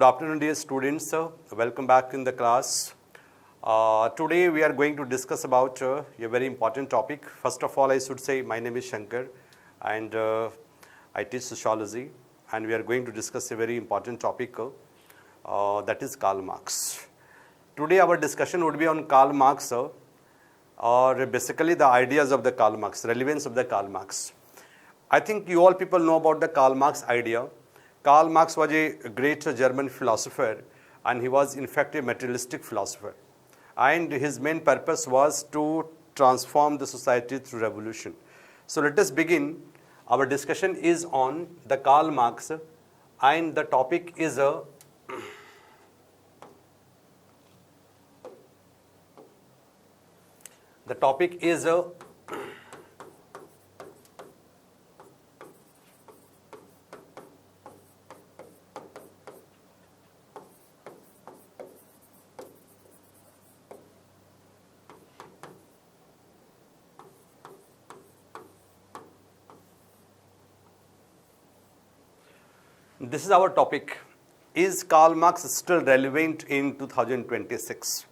Good afternoon, dear students. Welcome back in the class. Today we are going to discuss about a very important topic. First of all, I should say my name is Shankar and I teach Sociology, and we are going to discuss a very important topic that is Karl Marx. Today our discussion would be on Karl Marx or basically the ideas of the Karl Marx, relevance of the Karl Marx. I think you all people know about the Karl Marx idea. Karl Marx was a great German philosopher, and he was in fact a materialistic philosopher. And his main purpose was to transform the society through revolution. So let us begin. Our discussion is on the Karl Marx, and the topic is this is our topic. Is Karl Marx still relevant in 2026?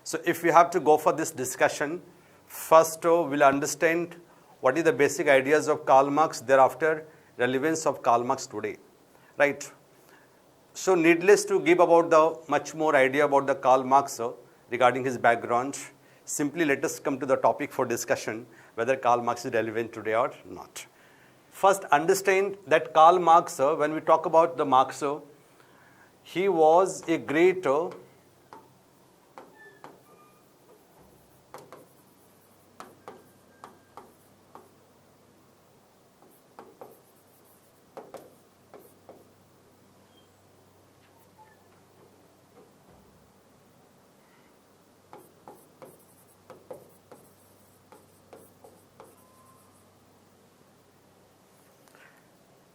So if we have to go for this discussion, first we'll understand what is the basic ideas of Karl Marx, thereafter relevance of Karl Marx today, right? So needless to give about the much more idea about the Karl Marx regarding his background, simply let us come to the topic for discussion, whether Karl Marx is relevant today or not. First, understand that Karl Marx, when we talk about the Marx, he was a great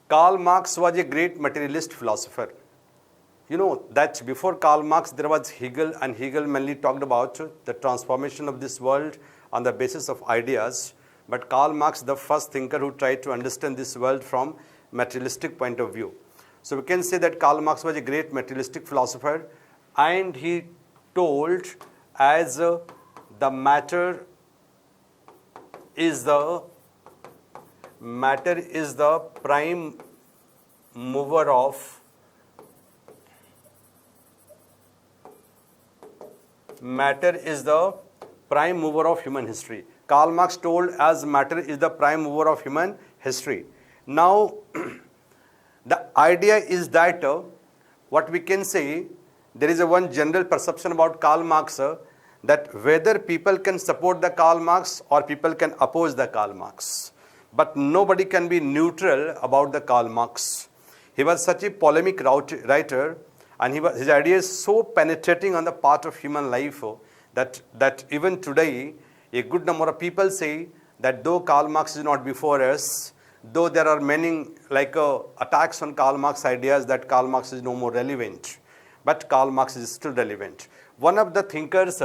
Karl Marx was a great materialist philosopher. You know that before Karl Marx there was Hegel, and Hegel mainly talked about the transformation of this world on the basis of ideas. But Karl Marx, the first thinker who tried to understand this world from materialistic point of view. So we can say that Karl Marx was a great materialistic philosopher, and he told as the matter is the prime mover of human history. Karl Marx told as matter is the prime mover of human history. Now, the idea is that what we can say, there is a one general perception about Karl Marx that whether people can support the Karl Marx or people can oppose the Karl Marx. But nobody can be neutral about the Karl Marx. He was such a polemic writer, and his idea is so penetrating on the part of human life that even today, a good number of people say that though Karl Marx is not before us, though there are many attacks on Karl Marx ideas that Karl Marx is no more relevant, but Karl Marx is still relevant. One of the thinkers,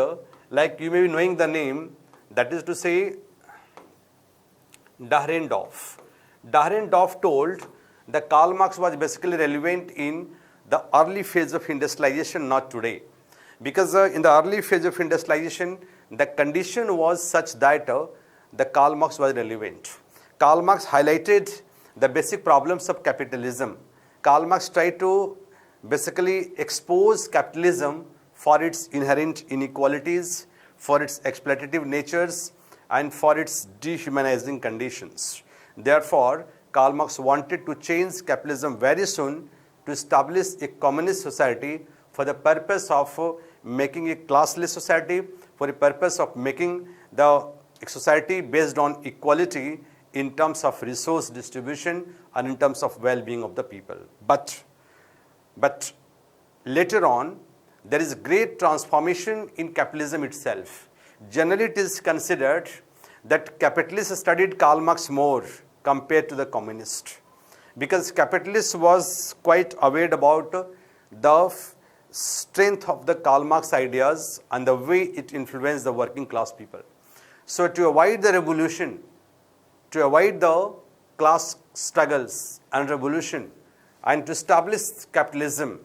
like you may be knowing the name, that is to say, Dahrendorf. Dahrendorf told that Karl Marx was basically relevant in the early phase of industrialization, not today. Because in the early phase of industrialization, the condition was such that the Karl Marx was relevant. Karl Marx highlighted the basic problems of capitalism. Karl Marx tried to basically expose capitalism for its inherent inequalities, for its exploitative natures, and for its dehumanizing conditions. Therefore, Karl Marx wanted to change capitalism very soon to establish a communist society for the purpose of making a classless society, for the purpose of making the society based on equality in terms of resource distribution and in terms of well-being of the people. But later on, there is great transformation in capitalism itself. Generally, it is considered that capitalists studied Karl Marx more compared to the communist, because capitalists was quite aware about the strength of the Karl Marx ideas and the way it influenced the working class people. So to avoid the revolution, to avoid the class struggles and revolution, and to establish capitalism,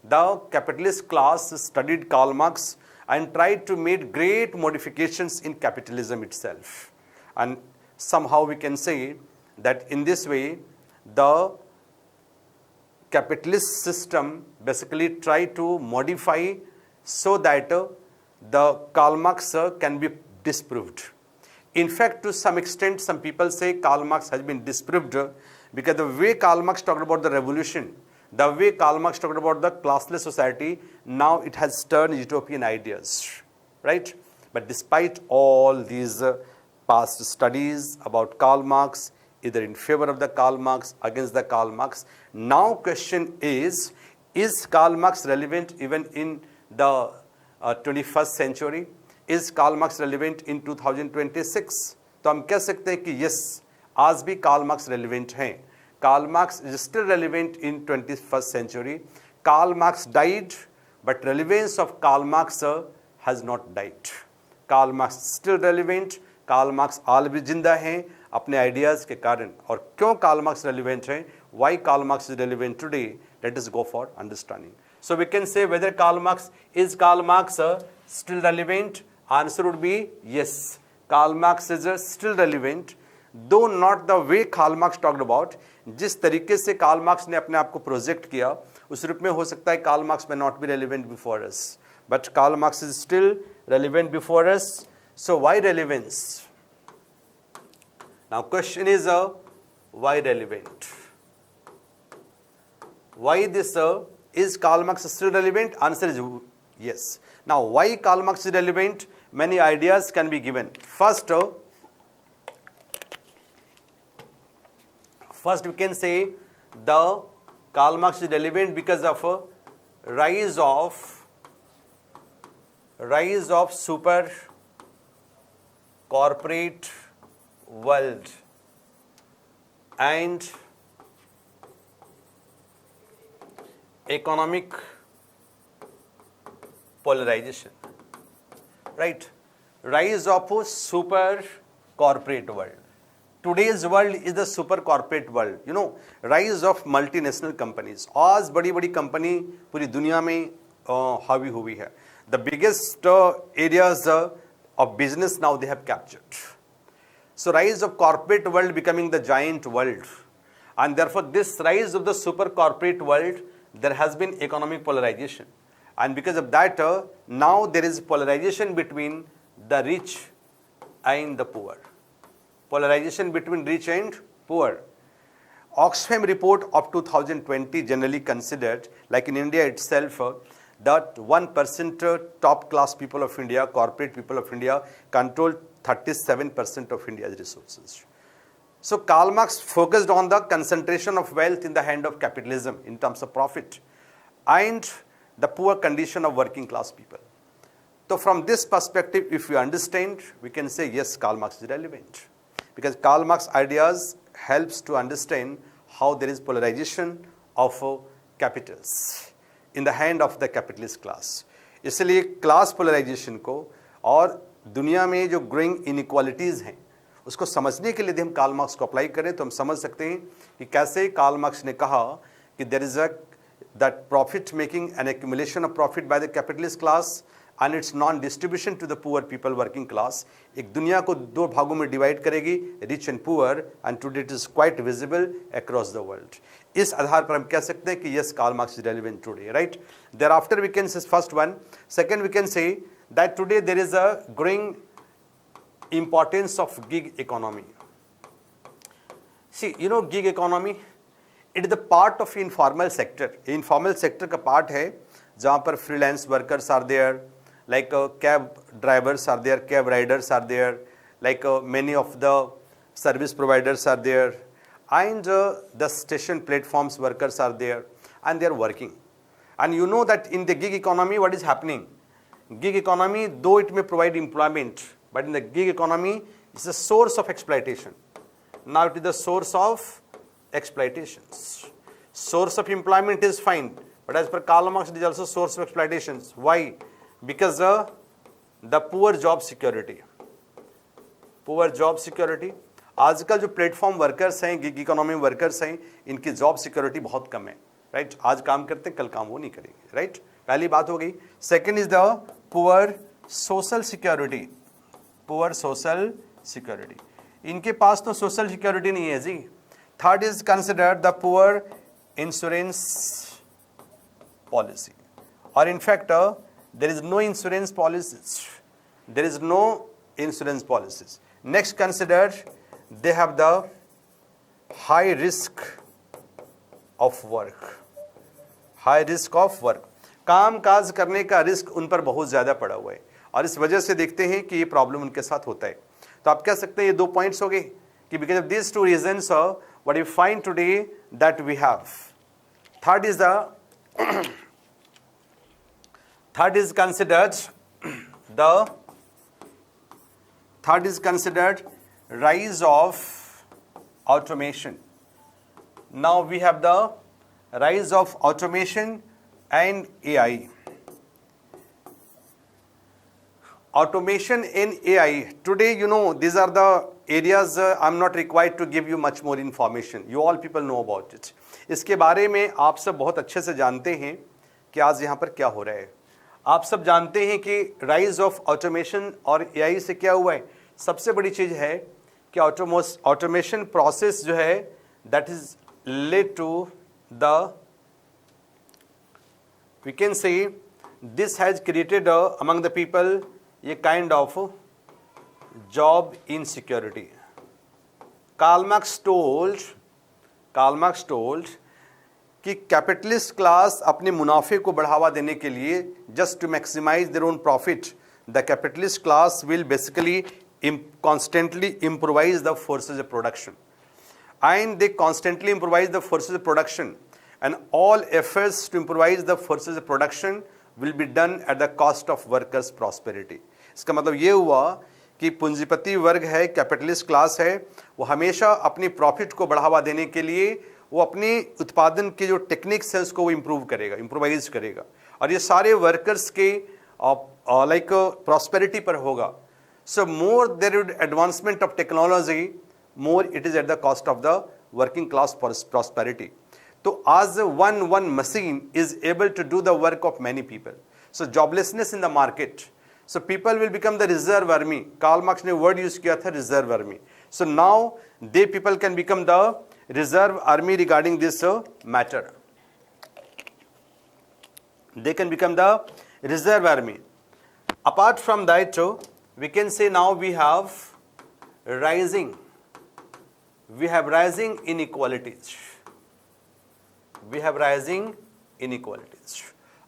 the capitalist class studied Karl Marx and tried to make great modifications in capitalism itself. And somehow we can say that in this way, the capitalist system basically try to modify so that the Karl Marx can be disproved. In fact, to some extent, some people say Karl Marx has been disproved because the way Karl Marx talked about the revolution, the way Karl Marx talked about the classless society, now it has turned utopian ideas, right? But despite all these past studies about Karl Marx, either in favor of the Karl Marx, against the Karl Marx, now question is Karl Marx relevant even in the 21st century? Is Karl Marx relevant in 2026? तो हम कह सकते हैं कि yes, आज भी Karl Marx relevant हैं. Karl Marx is still relevant in 21st century. Karl Marx died, but relevance of Karl Marx has not died. Karl Marx is still relevant. Karl Marx आज भी जिंदा हैं अपने ideas के कारण. और क्यों Karl Marx relevant हैं? Why Karl Marx is relevant today? Let us go for understanding. So we can say whether Karl Marx still relevant. Answer would be yes. Karl Marx is still relevant, though not the way Karl Marx talked about. जिस तरीके से Karl Marx ने अपने आप को project किया, उस रूप में हो सकता है Karl Marx may not be relevant before us, but Karl Marx is still relevant before us. So why relevance? Now question is why relevant? Why this is Karl Marx still relevant? Answer is yes. Now why Karl Marx is relevant? Many ideas can be given. First we can say the Karl Marx is relevant because of rise of super corporate world and economic polarization, right? Rise of a super corporate world. Today's world is the super corporate world. You know, rise of multinational companies. आज बड़ी बड़ी company पूरी दुनिया में हावी हुई है. The biggest areas of business now they have captured. So rise of corporate world becoming the giant world, and therefore this rise of the super corporate world, there has been economic polarization, and because of that now there is polarization between the rich and the poor. Polarization between rich and poor. Oxfam report of 2020 generally considered, like in India itself, that 1% top class people of India, corporate people of India, control 37% of India's resources. So Karl Marx focused on the concentration of wealth in the hand of capitalism in terms of profit and the poor condition of working class people. So from this perspective, if we understand, we can say yes, Karl Marx is relevant, because Karl Marx ideas helps to understand how there is polarization of capitals in the hand of the capitalist class. इसलिए class polarisation को और दुनिया में जो growing inequalities हैं उसको समझने के लिए यदि हम कार्ल मार्क्स को अप्लाई करें तो हम समझ सकते हैं कि कैसे कार्ल मार्क्स ने कहा कि there is that profit making and accumulation of profit by the capitalist class and its non distribution to the poor people working class एक दुनिया को दो भागों में डिवाइड करेगी, rich and poor, and today it is quite visible across the world. इस आधार पर हम कह सकते हैं कि yes, Karl Marx is relevant today, right. Thereafter we can say first one. Second we can say that today there is a growing importance of gig economy. See, you know, gig economy, it is the part of informal sector. Informal sector का part है जहाँ पर freelance workers are there, like cab drivers are there, cab riders are there, like many of the service providers are there, and the station platforms workers are there, and they are working. And you know that in the gig economy, what is happening? Gig economy, though it may provide employment, but in the gig economy, it's a source of exploitation. Now it is the source of exploitations. Source of employment is fine, but as per Karl Marx, it is also source of exploitations. Why? Because the poor job security. Poor job security. आजकल जो platform workers हैं, gig economy workers हैं, इनकी job security बहुत कम है. Right, आज काम करते हैं कल काम वो नहीं करेंगे, राइट, पहली बात हो गई। Second is the poor social security, poor social security, इनके पास तो सोशल सिक्योरिटी नहीं है जी। Third is considered the poor insurance policy, और in fact there is no insurance policies, there is no insurance policies. Next considered they have the high risk of work, high risk of work, काम काज करने का risk उन पर बहुत ज्यादा पड़ा हुआ है, और इस वजह से देखते हैं कि ये प्रॉब्लम उनके साथ होता है। तो आप कह सकते हैं ये 2 पॉइंट्स हो गए कि because of this 2 reasons what you find today that we have. Third is the third is considered rise of automation. Now we have the rise of automation and AI. Automation and AI. Today, you know, these are the areas I'm not required to give you much more information. You all people know about it. इसके बारे में आप सब बहुत अच्छे से जानते हैं कि आज यहाँ पर क्या हो रहा है। आप सब जानते हैं कि राइज ऑफ ऑटोमेशन और एआई से क्या हुआ है। सबसे बड़ी चीज़ है कि ऑटोमेशन प्रोसेस जो है that is led to the, we can say this has created among the people ये kind of job insecurity. Karl Marx told कि कैपिटलिस्ट क्लास अपने मुनाफे को बढ़ावा देने के लिए just to maximise their own profit, the capitalist class will basically constantly improvise the forces of production, and they constantly improvise the forces of production, and all efforts to improvise the forces of production will be done at the cost of workers' prosperity. इसका मतलब ये हुआ कि पूंजीपति वर्ग है, capitalist class है, वो हमेशा अपनी प्रॉफिट को बढ़ावा देने के लिए वो अपनी उत्पादन के जो टेक्निक्स है उसको वो इम्प्रूव करेगा, इम्प्रोवाइज करेगा, और ये सारे वर्कर्स के लाइक प्रॉस्पेरिटी पर होगा। So more there is advancement of technology, more it is at the cost of the working class prosperity. So as one machine is able to do the work of many people. So joblessness in the market. So people will become the reserve army. Karl Marx ने word use किया था reserve army. So now they people can become the reserve army regarding this matter. They can become the reserve army. Apart from that, we can say now we have rising inequalities. We have rising inequalities.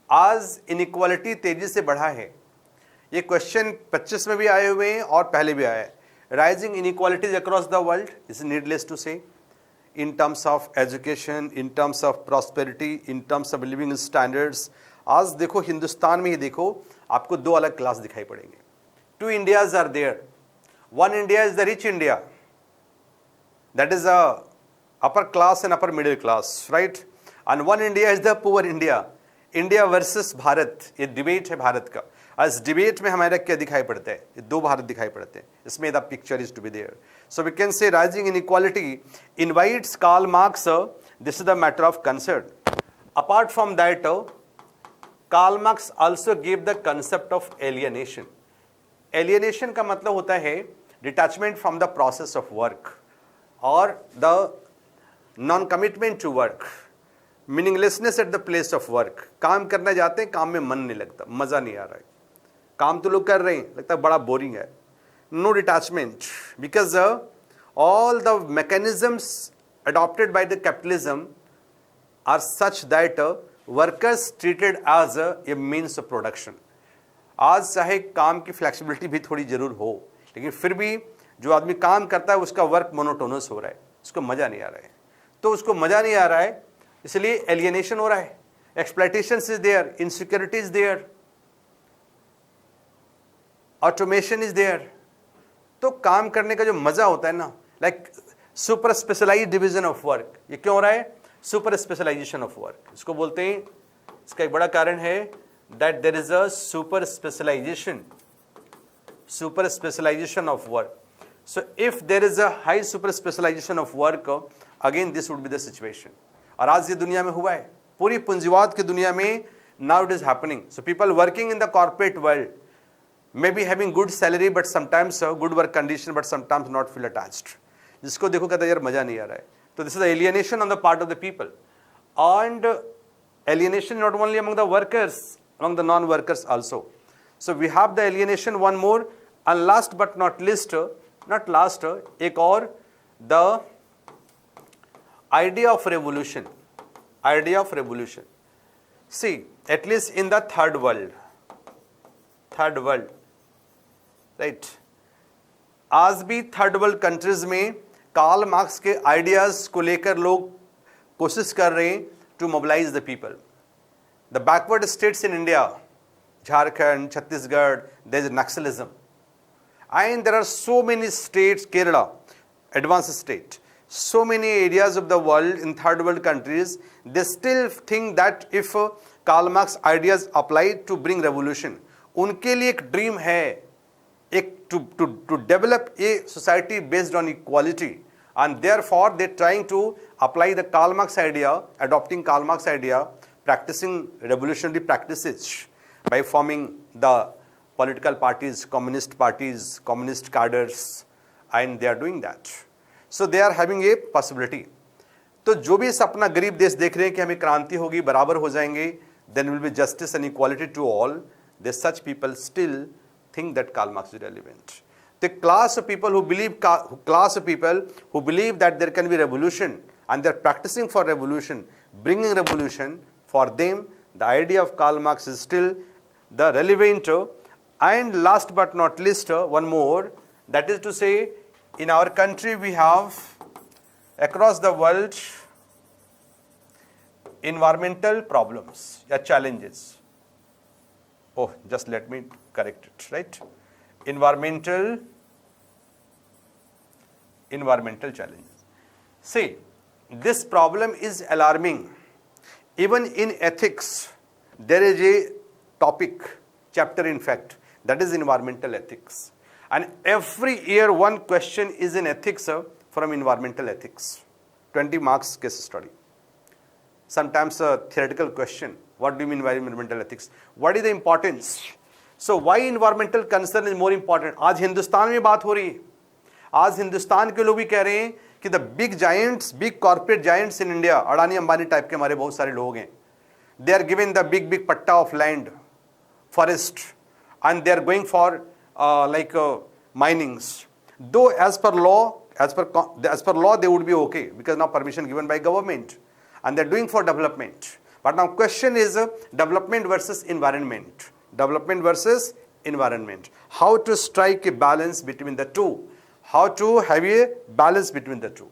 आज inequality तेजी से बढ़ा है। ये question 25 में भी आए हुए हैं और पहले भी आया है। Rising inequalities across the world is needless to say, in terms of education, in terms of prosperity, in terms of living standards. आज देखो हिंदुस्तान में ही देखो आपको 2 अलग क्लास दिखाई पड़ेंगे। 2 Indias are there. One India is the rich India, that is a upper class and upper middle class, right? And one India is the poor India. India versus Bharat, ये debate है भारत का। इस डिबेट में हमारा क्या दिखाई पड़ता है? ये 2 भारत दिखाई पड़ते हैं। इसमें the picture is to be there. So we can say rising inequality invites Karl Marx, this is the matter of concern. Apart from that, Karl Marx also give the concept of alienation. Alienation का मतलब होता है detachment from the process of work और the non commitment to work, meaninglessness at the place of work. काम करने जाते हैं, काम में मन नहीं लगता, मजा नहीं आ रहा है, काम तो लोग कर रहे हैं, लगता है बड़ा बोरिंग है। No detachment, because all the mechanisms adopted by the capitalism are such that workers treated as a means of production. आज चाहे काम की फ्लेक्सिबिलिटी भी थोड़ी जरूर हो, लेकिन फिर भी जो आदमी काम करता है उसका वर्क मोनोटोनस हो रहा है, उसको मजा नहीं आ रहा है। तो उसको मजा नहीं आ रहा है इसलिए एलियनेशन हो रहा है, exploitation is there, insecurity is there, automation is there. तो काम करने का जो मजा होता है ना, like super specialized division of work, ये क्यों हो रहा है? सुपर स्पेशलाइजेशन ऑफ वर्क इसको बोलते हैं। इसका एक बड़ा कारण है that there is a super specialization of work. So if there is a high super specialization of work, again this would be the situation. और आज ये दुनिया में हुआ है, पूरी पूंजीवाद की दुनिया में now it is happening. So people working in the corporate world may be having good salary but sometimes good work condition but sometimes not feel attached. जिसको देखो कहता है यार मजा नहीं आ रहा है. So this is the alienation on the part of the people, and alienation not only among the workers, among the non-workers also. So we have the alienation one more, and last but not least, not last, एक और the idea of revolution. Idea of revolution. See, at least in the third world, right? आज भी third world countries में Karl Marx के ideas को लेकर लोग कोशिश कर रहे हैं to mobilize the people. The backward states in India, Jharkhand, Chhattisgarh, there is naxalism, and there are so many states, Kerala, advanced state, so many areas of the world in third world countries, they still think that if Karl Marx ideas apply to bring revolution, उनके लिए एक dream है, एक to develop a society based on equality, and therefore they trying to apply the Karl Marx idea, adopting Karl Marx idea, practicing revolutionary practices by forming the political parties, communist cadres, and they are doing that. So they are having a possibility. तो जो भी सपना गरीब देश देख रहे हैं कि हमें क्रांति होगी, बराबर हो जाएंगे, then will be justice and equality to all, they such people still think that Karl Marx is relevant. The class of people who believe that there can be revolution and they are practicing for revolution, bringing revolution, for them the idea of Karl Marx is still the relevant. And last but not least, one more, that is to say, in our country we have across the world environmental problems or challenges. Oh, just let me correct it, right? Environmental challenges. See, this problem is alarming. Even in ethics, there is a topic, chapter in fact, that is environmental ethics. And every year one question is in ethics from environmental ethics. 20 marks case study. Sometimes a theoretical question. What do you mean by environmental ethics? What is the importance? So why environmental concern is more important? आज हिंदुस्तान में बात हो रही है. आज हिंदुस्तान के लोग भी कह रहे हैं कि the big giants, big corporate giants in India, Adani Ambani type के हमारे बहुत सारे लोग हैं. They are given the big patta of land, forest, and they are going for minings. Though as per law they would be okay because now permission given by government, and they are doing for development. But now question is development versus environment. Development versus environment. How to strike a balance between the two? How to have a balance between the two?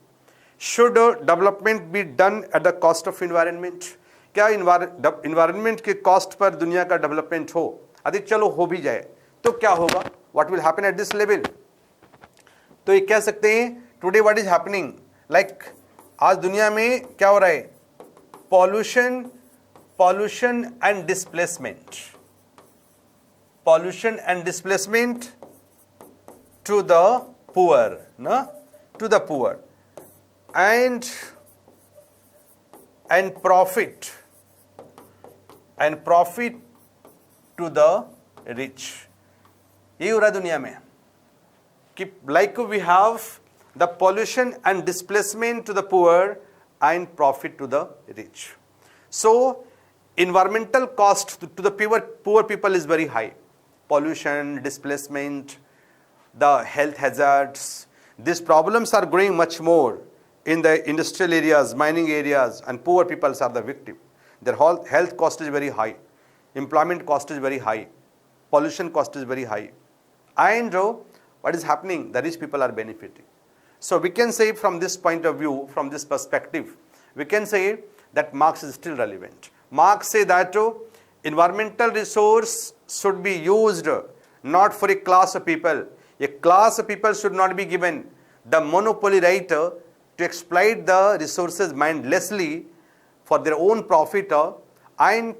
Should development be done at the cost of environment? क्या environment के cost पर दुनिया का development हो? अधिक चलो हो भी जाए तो क्या होगा? What will happen at this level? तो ये कह सकते हैं today what is happening? Like आज दुनिया में क्या हो रहा है? Pollution and displacement. Pollution and displacement to the poor, no? To the poor, and profit to the rich. ये हो रहा है दुनिया में कि like we have the pollution and displacement to the poor and profit to the rich. So environmental cost to the poor people is very high. Pollution, displacement, the health hazards, these problems are growing much more in the industrial areas, mining areas, and poor people are the victim. Their health cost is very high, employment cost is very high, pollution cost is very high, and what is happening? The rich people are benefiting. So we can say from this point of view, from this perspective, we can say that Marx is still relevant. Marx say that environmental resource should be used not for a class of people. A class of people should not be given the monopoly right to exploit the resources mindlessly for their own profit and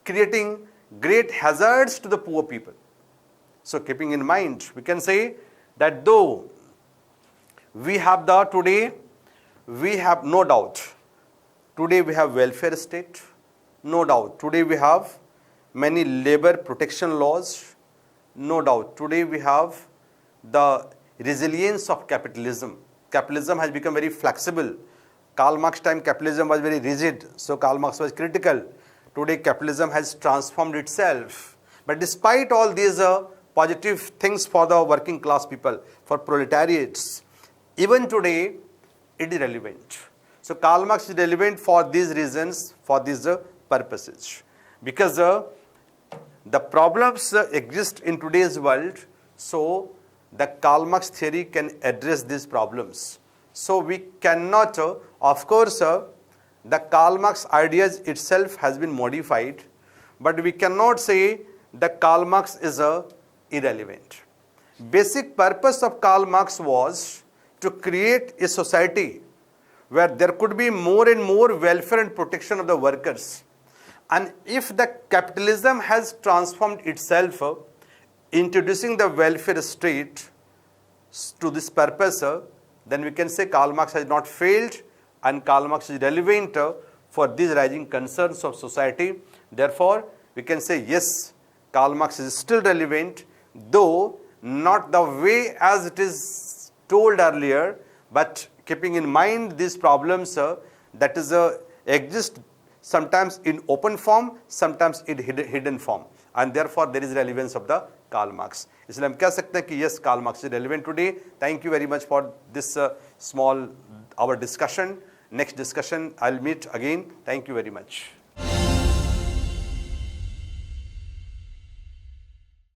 creating great hazards to the poor people. So keeping in mind, we can say that though we have no doubt Today we have welfare state, no doubt. Today we have many labor protection laws, no doubt. Today we have the resilience of capitalism. Capitalism has become very flexible. Karl Marx time capitalism was very rigid, so Karl Marx was critical. Today capitalism has transformed itself. But despite all these positive things for the working class people, for proletariats, even today it is relevant. So Karl Marx is relevant for these reasons, for these purposes. Because the problems exist in today's world, so the Karl Marx theory can address these problems. So we cannot, of course, the Karl Marx ideas itself has been modified, but we cannot say that Karl Marx is irrelevant. Basic purpose of Karl Marx was to create a society where there could be more and more welfare and protection of the workers. And if the capitalism has transformed itself, introducing the welfare state to this purpose, then we can say Karl Marx has not failed and Karl Marx is relevant for these rising concerns of society. Therefore, we can say yes, Karl Marx is still relevant, though not the way as it is told earlier, but keeping in mind these problems that is exist sometimes in open form, sometimes in hidden form, and therefore there is relevance of the Karl Marx. इसलिए हम कह सकते हैं कि yes, Karl Marx is relevant today. Thank you very much for this small our discussion. Next discussion I'll meet again. Thank you very much.